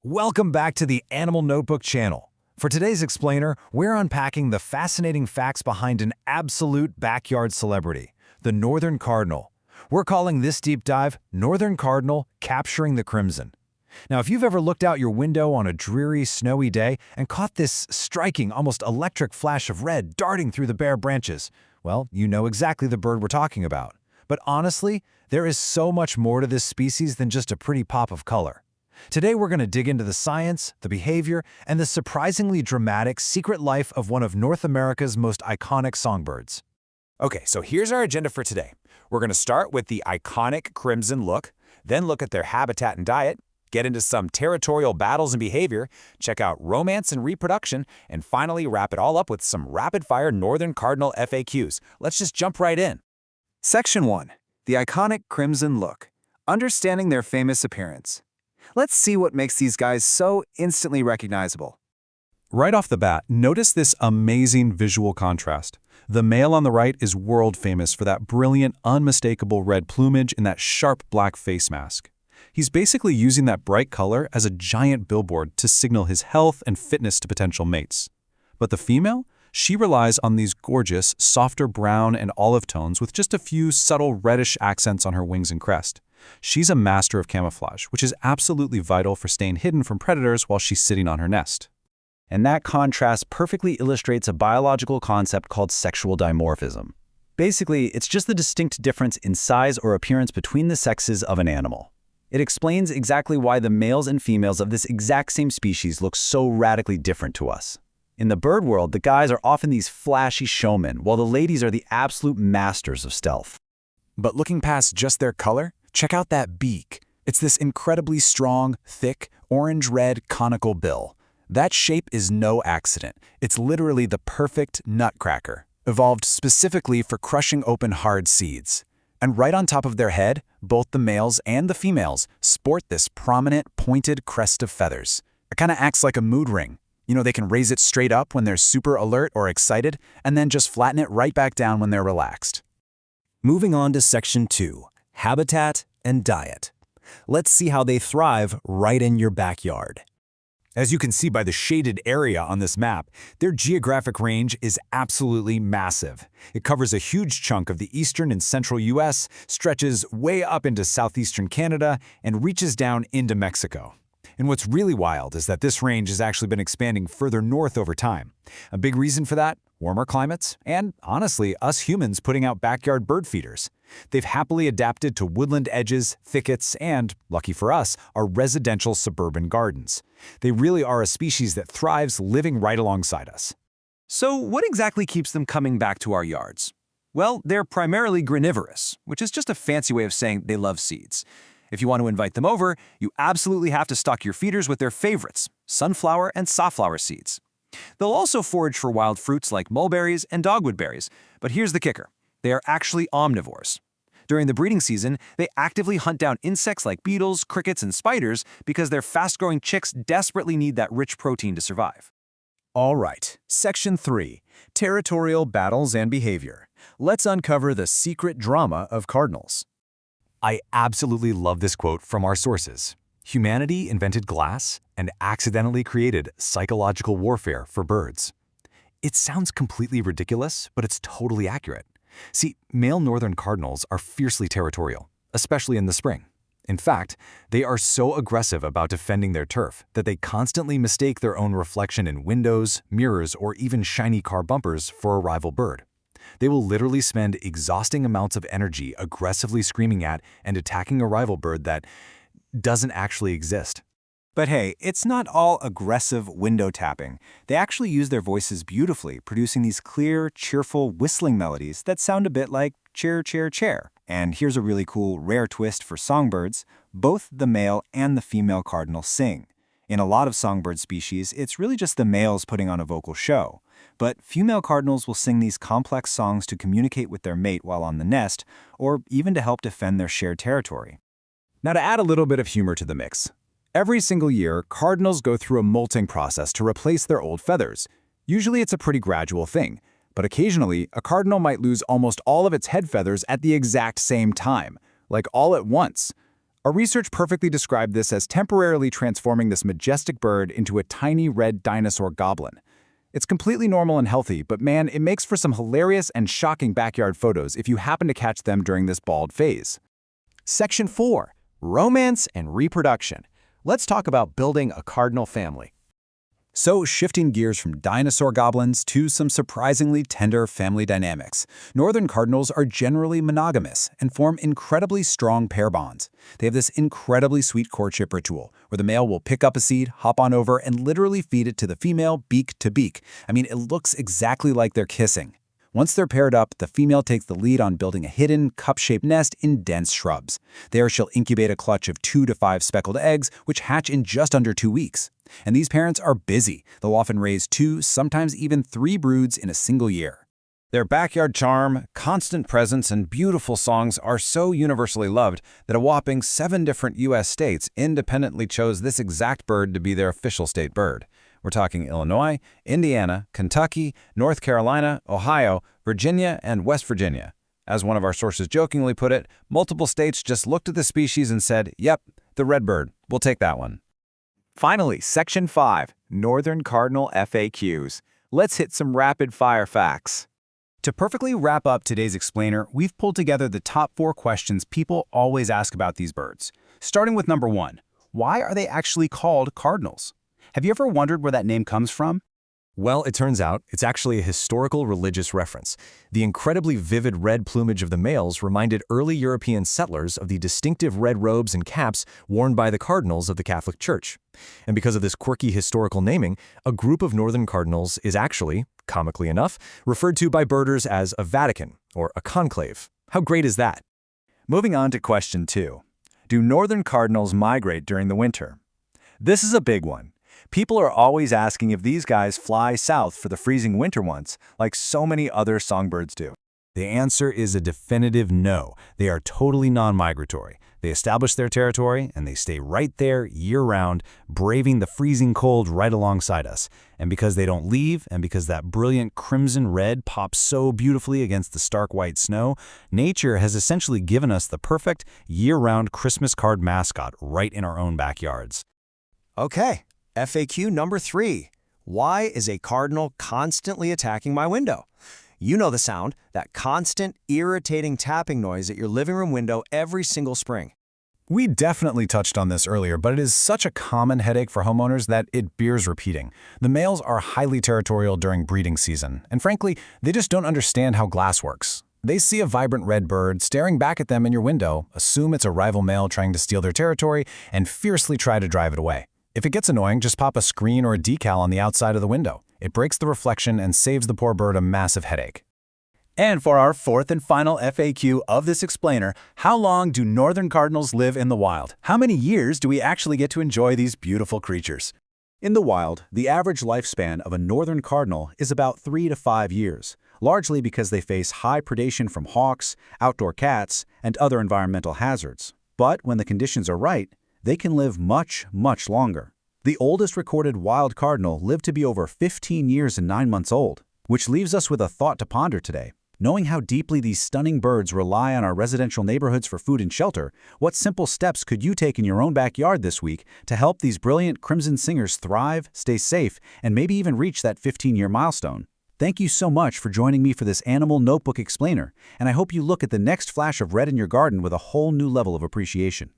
Welcome back to the Animal Notebook channel. For today's explainer, we're unpacking the fascinating facts behind an absolute backyard celebrity, the Northern Cardinal. We're calling this deep dive Northern Cardinal Capturing the Crimson. Now, if you've ever looked out your window on a dreary, snowy day and caught this striking, almost electric flash of red darting through the bare branches, well, you know exactly the bird we're talking about. But honestly, there is so much more to this species than just a pretty pop of color. Today we're going to dig into the science, the behavior, and the surprisingly dramatic secret life of one of North America's most iconic songbirds. Okay, so here's our agenda for today. We're going to start with the iconic crimson look, then look at their habitat and diet, get into some territorial battles and behavior, check out romance and reproduction, and finally wrap it all up with some rapid-fire Northern Cardinal FAQs. Let's just jump right in. Section 1. The iconic crimson look. Understanding their famous appearance. Let's see what makes these guys so instantly recognizable. Right off the bat, notice this amazing visual contrast. The male on the right is world famous for that brilliant, unmistakable red plumage and that sharp black face mask. He's basically using that bright color as a giant billboard to signal his health and fitness to potential mates. But the female? She relies on these gorgeous, softer brown and olive tones with just a few subtle reddish accents on her wings and crest. She's a master of camouflage, which is absolutely vital for staying hidden from predators while she's sitting on her nest. And that contrast perfectly illustrates a biological concept called sexual dimorphism. Basically, it's just the distinct difference in size or appearance between the sexes of an animal. It explains exactly why the males and females of this exact same species look so radically different to us. In the bird world, the guys are often these flashy showmen, while the ladies are the absolute masters of stealth. But looking past just their color, check out that beak. It's this incredibly strong, thick, orange-red conical bill. That shape is no accident. It's literally the perfect nutcracker, evolved specifically for crushing open hard seeds. And right on top of their head, both the males and the females sport this prominent, pointed crest of feathers. It kind of acts like a mood ring. You know, they can raise it straight up when they're super alert or excited, and then just flatten it right back down when they're relaxed. Moving on to Section 2, Habitat and Diet. Let's see how they thrive right in your backyard. As you can see by the shaded area on this map, their geographic range is absolutely massive. It covers a huge chunk of the eastern and central U.S., stretches way up into southeastern Canada, and reaches down into Mexico. And what's really wild is that this range has actually been expanding further north over time. A big reason for that? Warmer climates, and honestly, us humans putting out backyard bird feeders. They've happily adapted to woodland edges, thickets, and, lucky for us, our residential suburban gardens. They really are a species that thrives living right alongside us. So what exactly keeps them coming back to our yards? Well, they're primarily granivorous, which is just a fancy way of saying they love seeds. If you want to invite them over, you absolutely have to stock your feeders with their favorites, sunflower and safflower seeds. They'll also forage for wild fruits like mulberries and dogwood berries, but here's the kicker. They are actually omnivores. During the breeding season, they actively hunt down insects like beetles, crickets, and spiders because their fast-growing chicks desperately need that rich protein to survive. All right, Section 3, Territorial Battles and Behavior. Let's uncover the secret drama of cardinals. I absolutely love this quote from our sources. Humanity invented glass and accidentally created psychological warfare for birds. It sounds completely ridiculous, but it's totally accurate. See, male northern cardinals are fiercely territorial, especially in the spring. In fact, they are so aggressive about defending their turf that they constantly mistake their own reflection in windows, mirrors, or even shiny car bumpers for a rival bird. They will literally spend exhausting amounts of energy aggressively screaming at and attacking a rival bird that doesn't actually exist. But hey, it's not all aggressive window tapping. They actually use their voices beautifully, producing these clear, cheerful whistling melodies that sound a bit like chair, chair, chair. And here's a really cool, rare twist for songbirds. Both the male and the female cardinal sing. In a lot of songbird species, it's really just the males putting on a vocal show. But female cardinals will sing these complex songs to communicate with their mate while on the nest, or even to help defend their shared territory. Now, to add a little bit of humor to the mix, every single year, cardinals go through a molting process to replace their old feathers. Usually it's a pretty gradual thing, but occasionally a cardinal might lose almost all of its head feathers at the exact same time, like all at once. Our research perfectly described this as temporarily transforming this majestic bird into a tiny red dinosaur goblin. It's completely normal and healthy, but man, it makes for some hilarious and shocking backyard photos if you happen to catch them during this bald phase. Section 4. Romance and Reproduction. Let's talk about building a cardinal family. So, shifting gears from dinosaur goblins to some surprisingly tender family dynamics, Northern Cardinals are generally monogamous and form incredibly strong pair bonds. They have this incredibly sweet courtship ritual, where the male will pick up a seed, hop on over, and literally feed it to the female beak to beak. I mean, it looks exactly like they're kissing. Once they're paired up, the female takes the lead on building a hidden, cup-shaped nest in dense shrubs. There she'll incubate a clutch of 2 to 5 speckled eggs, which hatch in just under 2 weeks. And these parents are busy. They'll often raise 2, sometimes even 3 broods in a single year. Their backyard charm, constant presence, and beautiful songs are so universally loved that a whopping 7 different U.S. states independently chose this exact bird to be their official state bird. We're talking Illinois, Indiana, Kentucky, North Carolina, Ohio, Virginia, and West Virginia. As one of our sources jokingly put it, multiple states just looked at the species and said, "Yep, the redbird. We'll take that one." Finally, Section 5, Northern Cardinal FAQs. Let's hit some rapid-fire facts. To perfectly wrap up today's explainer, we've pulled together the top 4 questions people always ask about these birds. Starting with number 1, why are they actually called cardinals? Have you ever wondered where that name comes from? Well, it turns out it's actually a historical religious reference. The incredibly vivid red plumage of the males reminded early European settlers of the distinctive red robes and caps worn by the cardinals of the Catholic Church. And because of this quirky historical naming, a group of northern cardinals is actually, comically enough, referred to by birders as a Vatican or a conclave. How great is that? Moving on to question 2. Do northern cardinals migrate during the winter? This is a big one. People are always asking if these guys fly south for the freezing winter months, like so many other songbirds do. The answer is a definitive no. They are totally non-migratory. They establish their territory, and they stay right there year-round, braving the freezing cold right alongside us. And because they don't leave, and because that brilliant crimson red pops so beautifully against the stark white snow, nature has essentially given us the perfect year-round Christmas card mascot right in our own backyards. Okay, FAQ number 3. Why is a cardinal constantly attacking my window? You know the sound, that constant, irritating tapping noise at your living room window every single spring. We definitely touched on this earlier, but it is such a common headache for homeowners that it bears repeating. The males are highly territorial during breeding season, and frankly, they just don't understand how glass works. They see a vibrant red bird staring back at them in your window, assume it's a rival male trying to steal their territory, and fiercely try to drive it away. If it gets annoying, just pop a screen or a decal on the outside of the window. It breaks the reflection and saves the poor bird a massive headache. And for our 4th and final FAQ of this explainer, how long do northern cardinals live in the wild? How many years do we actually get to enjoy these beautiful creatures? In the wild, the average lifespan of a northern cardinal is about 3 to 5 years, largely because they face high predation from hawks, outdoor cats, and other environmental hazards. But when the conditions are right, they can live much, much longer. The oldest recorded wild cardinal lived to be over 15 years and 9 months old, which leaves us with a thought to ponder today. Knowing how deeply these stunning birds rely on our residential neighborhoods for food and shelter, what simple steps could you take in your own backyard this week to help these brilliant crimson singers thrive, stay safe, and maybe even reach that 15-year milestone? Thank you so much for joining me for this Animal Notebook Explainer, and I hope you look at the next flash of red in your garden with a whole new level of appreciation.